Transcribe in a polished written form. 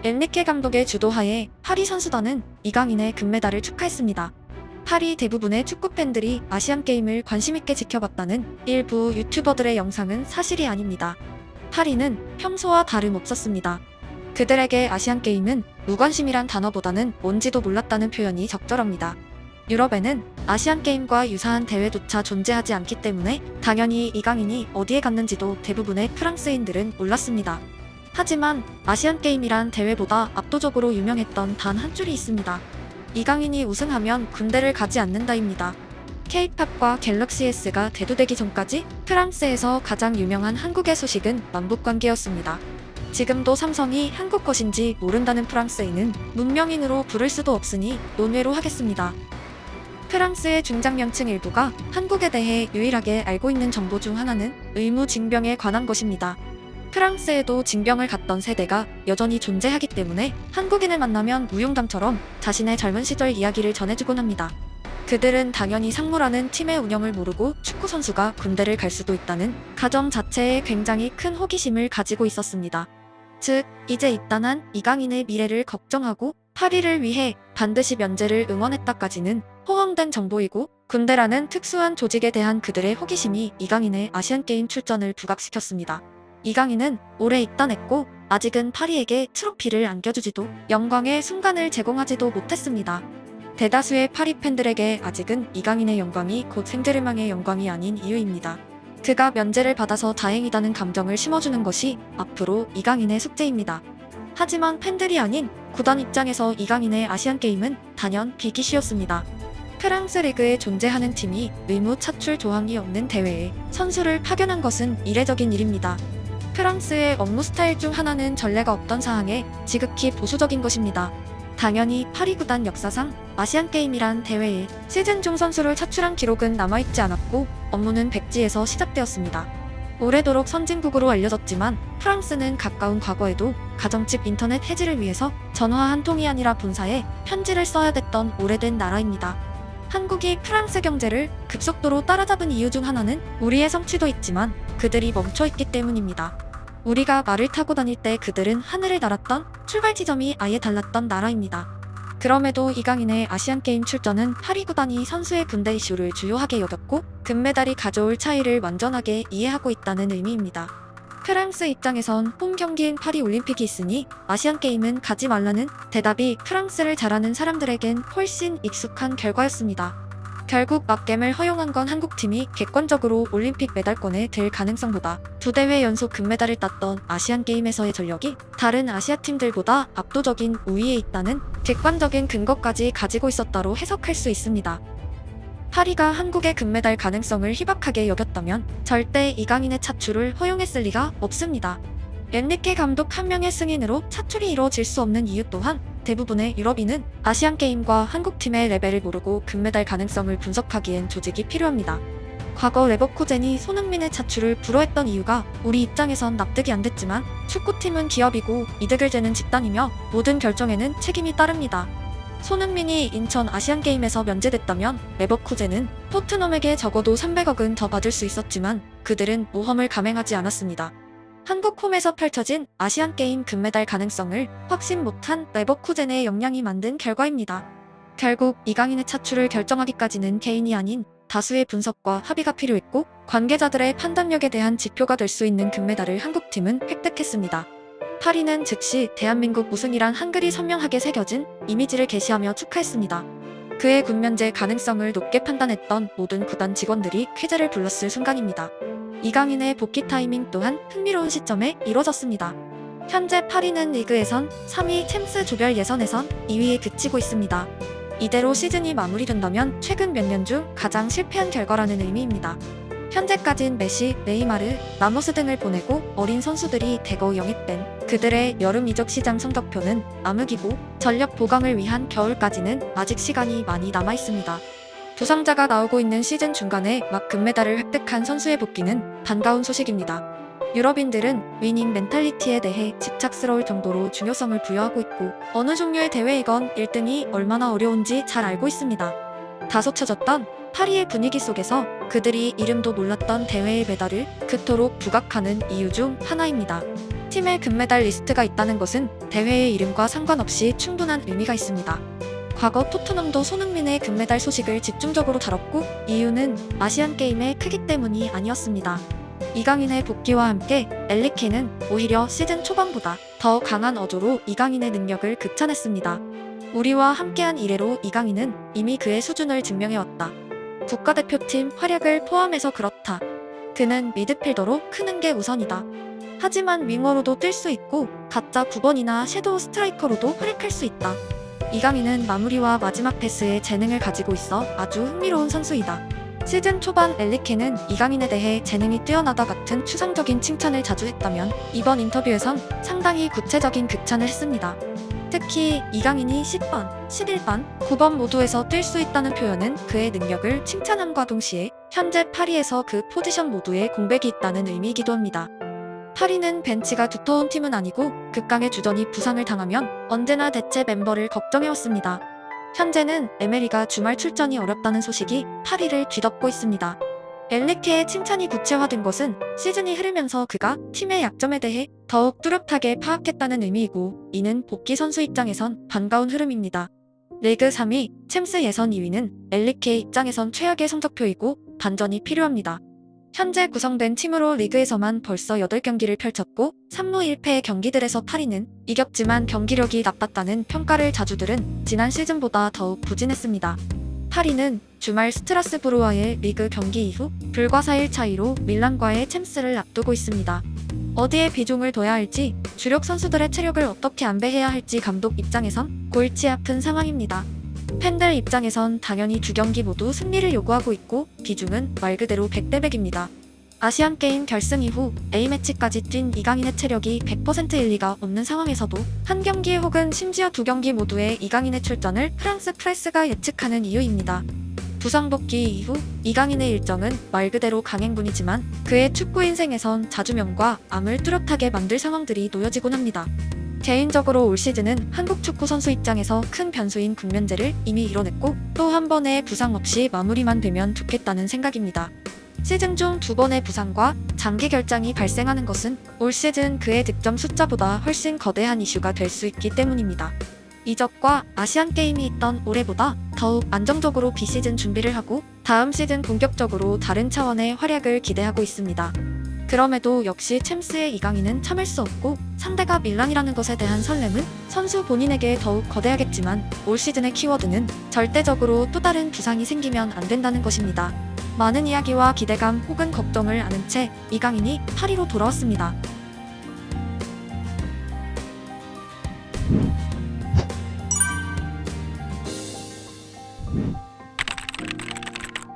엔리케 감독의 주도하에 파리 선수단은 이강인의 금메달을 축하했습니다. 파리 대부분의 축구 팬들이 아시안게임을 관심있게 지켜봤다는 일부 유튜버들의 영상은 사실이 아닙니다. 파리는 평소와 다름없었습니다. 그들에게 아시안게임은 무관심이란 단어보다는 뭔지도 몰랐다는 표현이 적절합니다. 유럽에는 아시안게임과 유사한 대회조차 존재하지 않기 때문에 당연히 이강인이 어디에 갔는지도 대부분의 프랑스인들은 몰랐습니다. 하지만 아시안게임이란 대회보다 압도적으로 유명했던 단 한 줄이 있습니다. 이강인이 우승하면 군대를 가지 않는다입니다. K-팝과 갤럭시 S가 대두되기 전까지 프랑스에서 가장 유명한 한국의 소식은 남북관계였습니다. 지금도 삼성이 한국 것인지 모른다는 프랑스인은 문명인으로 부를 수도 없으니 논외로 하겠습니다. 프랑스의 중장 명층 일부가 한국에 대해 유일하게 알고 있는 정보 중 하나는 의무징병에 관한 것입니다. 프랑스에도 징병을 갔던 세대가 여전히 존재하기 때문에 한국인을 만나면 무용담처럼 자신의 젊은 시절 이야기를 전해주곤 합니다. 그들은 당연히 상무라는 팀의 운영을 모르고 축구선수가 군대를 갈 수도 있다는 가정 자체에 굉장히 큰 호기심을 가지고 있었습니다. 즉, 이제 입단한 이강인의 미래를 걱정하고 파리를 위해 반드시 면제를 응원했다까지는 허황된 정보이고, 군대라는 특수한 조직에 대한 그들의 호기심이 이강인의 아시안게임 출전을 부각시켰습니다. 이강인은 올해 입단했고 아직은 파리에게 트로피를 안겨주지도 영광의 순간을 제공하지도 못했습니다. 대다수의 파리 팬들에게 아직은 이강인의 영광이 곧 생제르맹의 영광이 아닌 이유입니다. 그가 면제를 받아서 다행이다는 감정을 심어주는 것이 앞으로 이강인의 숙제입니다. 하지만 팬들이 아닌 구단 입장에서 이강인의 아시안게임은 단연 비기시였습니다. 프랑스 리그에 존재하는 팀이 의무 차출 조항이 없는 대회에 선수를 파견한 것은 이례적인 일입니다. 프랑스의 업무 스타일 중 하나는 전례가 없던 사항에 지극히 보수적인 것입니다. 당연히 파리 구단 역사상 아시안게임이란 대회에 시즌 중 선수를 차출한 기록은 남아있지 않았고 업무는 백지에서 시작되었습니다. 오래도록 선진국으로 알려졌지만 프랑스는 가까운 과거에도 가정집 인터넷 해지를 위해서 전화 한 통이 아니라 본사에 편지를 써야 됐던 오래된 나라입니다. 한국이 프랑스 경제를 급속도로 따라잡은 이유 중 하나는 우리의 성취도 있지만 그들이 멈춰있기 때문입니다. 우리가 말을 타고 다닐 때 그들은 하늘을 날았던 출발 지점이 아예 달랐던 나라입니다. 그럼에도 이강인의 아시안게임 출전은 파리 구단이 선수의 군대 이슈를 주요하게 여겼고 금메달이 가져올 차이를 완전하게 이해하고 있다는 의미입니다. 프랑스 입장에선 홈 경기인 파리 올림픽이 있으니 아시안게임은 가지 말라는 대답이 프랑스를 잘 아는 사람들에겐 훨씬 익숙한 결과였습니다. 결국 맞겜을 허용한 건 한국팀이 객관적으로 올림픽 메달권에 들 가능성보다 2대회 연속 금메달을 땄던 아시안게임에서의 전력이 다른 아시아팀들보다 압도적인 우위에 있다는 객관적인 근거까지 가지고 있었다로 해석할 수 있습니다. 파리가 한국의 금메달 가능성을 희박하게 여겼다면 절대 이강인의 차출을 허용했을 리가 없습니다. 엔리케 감독 한 명의 승인으로 차출이 이루어질 수 없는 이유 또한 대부분의 유럽인은 아시안게임과 한국팀의 레벨을 모르고 금메달 가능성을 분석하기엔 조직이 필요합니다. 과거 레버쿠젠이 손흥민의 차출을 불허했던 이유가 우리 입장에선 납득이 안 됐지만 축구팀은 기업이고 이득을 재는 집단이며 모든 결정에는 책임이 따릅니다. 손흥민이 인천 아시안게임에서 면제됐다면 레버쿠젠은 토트넘에게 적어도 300억은 더 받을 수 있었지만 그들은 모험을 감행하지 않았습니다. 한국 홈에서 펼쳐진 아시안게임 금메달 가능성을 확신 못한 레버쿠젠의 역량이 만든 결과입니다. 결국 이강인의 차출을 결정하기까지는 개인이 아닌 다수의 분석과 합의가 필요했고 관계자들의 판단력에 대한 지표가 될 수 있는 금메달을 한국팀은 획득했습니다. 파리는 즉시 대한민국 우승이란 한글이 선명하게 새겨진 이미지를 게시하며 축하했습니다. 그의 군면제 가능성을 높게 판단했던 모든 구단 직원들이 쾌재를 불렀을 순간입니다. 이강인의 복귀 타이밍 또한 흥미로운 시점에 이뤄졌습니다. 현재 파리는 리그에선 3위, 챔스 조별 예선에선 2위에 그치고 있습니다. 이대로 시즌이 마무리된다면 최근 몇 년 중 가장 실패한 결과라는 의미입니다. 현재까진 메시, 네이마르, 라모스 등을 보내고 어린 선수들이 대거 영입된 그들의 여름 이적 시장 성적표는 암흑이고 전력 보강을 위한 겨울까지는 아직 시간이 많이 남아있습니다. 부상자가 나오고 있는 시즌 중간에 막 금메달을 획득한 선수의 복귀는 반가운 소식입니다. 유럽인들은 위닝 멘탈리티에 대해 집착스러울 정도로 중요성을 부여하고 있고 어느 종류의 대회이건 1등이 얼마나 어려운지 잘 알고 있습니다. 다소 처졌던 파리의 분위기 속에서 그들이 이름도 몰랐던 대회의 메달을 그토록 부각하는 이유 중 하나입니다. 팀의 금메달 리스트가 있다는 것은 대회의 이름과 상관없이 충분한 의미가 있습니다. 과거 토트넘도 손흥민의 금메달 소식을 집중적으로 다뤘고 이유는 아시안게임의 크기 때문이 아니었습니다. 이강인의 복귀와 함께 엘리케는 오히려 시즌 초반보다 더 강한 어조로 이강인의 능력을 극찬했습니다. 우리와 함께한 이래로 이강인은 이미 그의 수준을 증명해왔다. 국가대표팀 활약을 포함해서 그렇다. 그는 미드필더로 크는 게 우선이다. 하지만 윙어로도 뛸 수 있고 가짜 9번이나 섀도우 스트라이커로도 활약할 수 있다. 이강인은 마무리와 마지막 패스에 재능을 가지고 있어 아주 흥미로운 선수이다. 시즌 초반 엘리케는 이강인에 대해 재능이 뛰어나다 같은 추상적인 칭찬을 자주 했다면 이번 인터뷰에선 상당히 구체적인 극찬을 했습니다. 특히 이강인이 10번, 11번, 9번 모두에서 뛸 수 있다는 표현은 그의 능력을 칭찬함과 동시에 현재 파리에서 그 포지션 모두에 공백이 있다는 의미이기도 합니다. 파리는 벤치가 두터운 팀은 아니고 극강의 주전이 부상을 당하면 언제나 대체 멤버를 걱정해왔습니다. 현재는 에메리가 주말 출전이 어렵다는 소식이 파리를 뒤덮고 있습니다. 엘리케의 칭찬이 구체화된 것은 시즌이 흐르면서 그가 팀의 약점에 대해 더욱 뚜렷하게 파악했다는 의미이고 이는 복귀 선수 입장에선 반가운 흐름입니다. 리그 3위, 챔스 예선 2위는 엘리케 입장에선 최악의 성적표이고 반전이 필요합니다. 현재 구성된 팀으로 리그에서만 벌써 8경기를 펼쳤고 3무 1패의 경기들에서 파리는 이겼지만 경기력이 나빴다는 평가를 자주 들은 지난 시즌보다 더욱 부진했습니다. 파리는 주말 스트라스부르와의 리그 경기 이후 불과 4일 차이로 밀란과의 챔스를 앞두고 있습니다. 어디에 비중을 둬야 할지, 주력 선수들의 체력을 어떻게 안배해야 할지 감독 입장에선 골치 아픈 상황입니다. 팬들 입장에선 당연히 두 경기 모두 승리를 요구하고 있고 비중은 말 그대로 100대 100입니다. 아시안게임 결승 이후 A매치까지 뛴 이강인의 체력이 100%일 리가 없는 상황에서도 한 경기 혹은 심지어 두 경기 모두의 이강인의 출전을 프랑스 프레스가 예측하는 이유입니다. 부상 복귀 이후 이강인의 일정은 말 그대로 강행군이지만 그의 축구 인생에선 자주명과 암을 뚜렷하게 만들 상황들이 놓여지곤 합니다. 개인적으로 올 시즌은 한국 축구 선수 입장에서 큰 변수인 국면제를 이미 이뤄냈고 또 한 번의 부상 없이 마무리만 되면 좋겠다는 생각입니다. 시즌 중 2번의 부상과 장기 결장이 발생하는 것은 올 시즌 그의 득점 숫자보다 훨씬 거대한 이슈가 될 수 있기 때문입니다. 이적과 아시안게임이 있던 올해보다 더욱 안정적으로 비시즌 준비를 하고 다음 시즌 본격적으로 다른 차원의 활약을 기대하고 있습니다. 그럼에도 역시 챔스의 이강인은 참을 수 없고 상대가 밀란이라는 것에 대한 설렘은 선수 본인에게 더욱 거대하겠지만 올 시즌의 키워드는 절대적으로 또 다른 부상이 생기면 안 된다는 것입니다. 많은 이야기와 기대감 혹은 걱정을 안은 채 이강인이 파리로 돌아왔습니다.